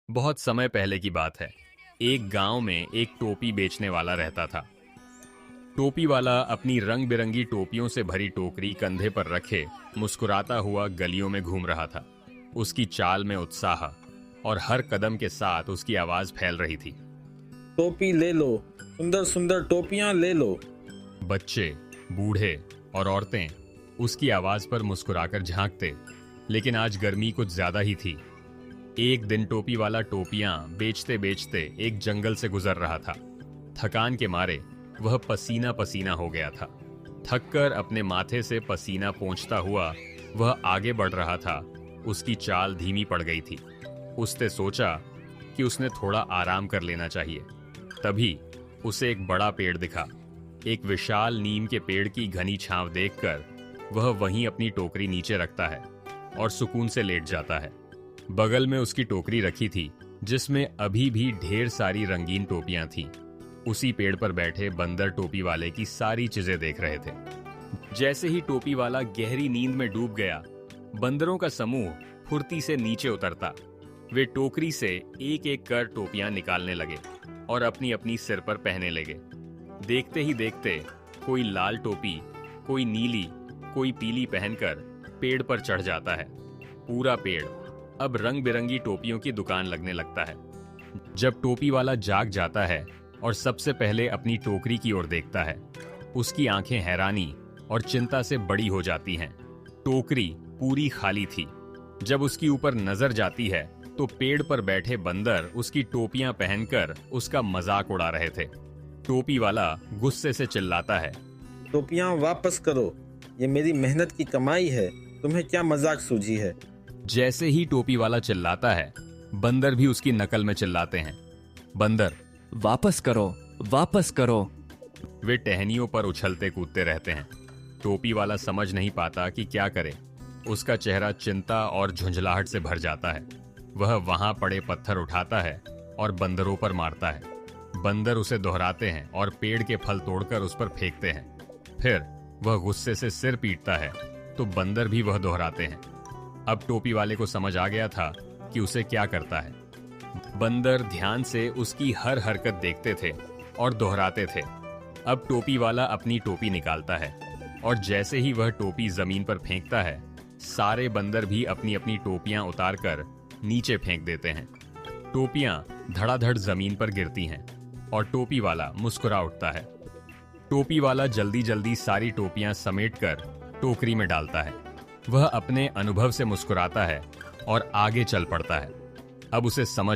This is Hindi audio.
बहुत समय पहले की बात है। एक गांव में एक टोपी बेचने वाला रहता था। टोपी वाला अपनी रंग बिरंगी टोपियों से भरी टोकरी कंधे पर रखे मुस्कुराता हुआ गलियों में घूम रहा था। उसकी चाल में उत्साह और हर कदम के साथ उसकी आवाज फैल रही थी। टोपी ले लो, सुंदर सुंदर टोपियां ले लो। बच्चे, बूढ़े और औरतें उसकी आवाज पर मुस्कुराकर झांकते। लेकिन आज गर्मी कुछ ज्यादा ही थी। एक दिन टोपी वाला टोपियां बेचते बेचते एक जंगल से गुजर रहा था। थकान के मारे वह पसीना पसीना हो गया था। थककर अपने माथे से पसीना पोंछता हुआ वह आगे बढ़ रहा था। उसकी चाल धीमी पड़ गई थी। उसने सोचा कि उसने थोड़ा आराम कर लेना चाहिए। तभी उसे एक बड़ा पेड़ दिखा। एक विशाल नीम के पेड़ की घनी छांव देखकर वह वहीं अपनी टोकरी नीचे रखता है और सुकून से लेट जाता है। बगल में उसकी टोकरी रखी थी जिसमें अभी भी ढेर सारी रंगीन टोपियां थीं। उसी पेड़ पर बैठे बंदर टोपी वाले की सारी चीजें देख रहे थे। जैसे ही टोपी वाला गहरी नींद में डूब गया, बंदरों का समूह फुर्ती से नीचे उतरता। वे टोकरी से एक एक कर टोपियां निकालने लगे और अपनी अपनी सिर पर पहनने लगे। देखते ही देखते कोई लाल टोपी, कोई नीली, कोई पीली पहनकर पेड़ पर चढ़ जाता है। पूरा पेड़ अब रंग बिरंगी टोपियों की दुकान लगने लगता है। जब टोपी वाला जाग जाता है और सबसे पहले अपनी टोकरी की ओर देखता है, उसकी आंखें हैरानी और चिंता से बड़ी हो जाती हैं। टोकरी पूरी खाली थी। जब उसकी ऊपर नजर जाती है तो पेड़ पर बैठे बंदर उसकी टोपियां पहनकर उसका मजाक उड़ा रहे थे। टोपी वाला गुस्से से चिल्लाता है, टोपियां वापस करो, ये मेरी मेहनत की कमाई है, तुम्हें क्या मजाक सूझी है। जैसे ही टोपी वाला चिल्लाता है, बंदर भी उसकी नकल में चिल्लाते हैं, बंदर वापस करो, वापस करो। वे टहनियों पर उछलते कूदते रहते हैं। टोपी वाला समझ नहीं पाता कि क्या करे। उसका चेहरा चिंता और झुंझलाहट से भर जाता है। वह वहां पड़े पत्थर उठाता है और बंदरों पर मारता है। बंदर उसे दोहराते हैं और पेड़ के फल तोड़कर उस पर फेंकते हैं। फिर वह गुस्से से सिर पीटता है तो बंदर भी वह दोहराते हैं। अब टोपी वाले को समझ आ गया था कि उसे क्या करता है। बंदर ध्यान से उसकी हर हरकत देखते थे और दोहराते थे। अब टोपी वाला अपनी टोपी निकालता है और जैसे ही वह टोपी जमीन पर फेंकता है, सारे बंदर भी अपनी अपनी टोपियां उतारकर नीचे फेंक देते हैं। टोपियां धड़ाधड़ जमीन पर गिरती हैं और टोपी वाला मुस्कुरा उठता है। टोपी वाला जल्दी जल्दी सारी टोपियां समेटकर टोकरी में डालता है। वह अपने अनुभव से मुस्कुराता है और आगे चल पड़ता है। अब उसे समझ